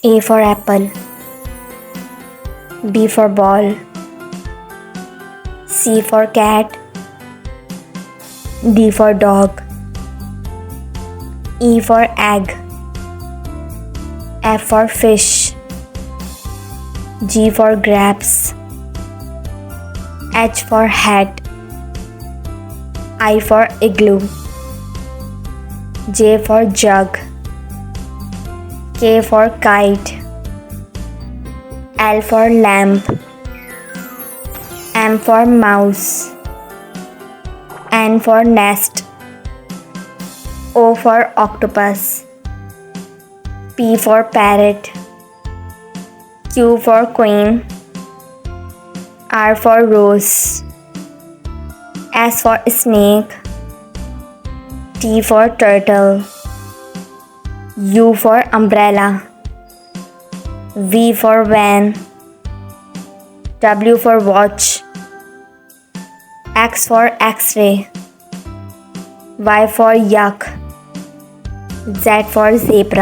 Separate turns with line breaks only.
A for apple, B for ball, C for cat, D for dog, E for egg, F for fish, G for grapes, H for hat, I for igloo, J for jug, K for kite, L for lamp, M for mouse, N for nest, O for octopus, P for parrot, Q for queen, R for rose, S for snake, T for turtle, U for umbrella, V for van, W for watch, X for X-ray, Y for yak, Z for zebra.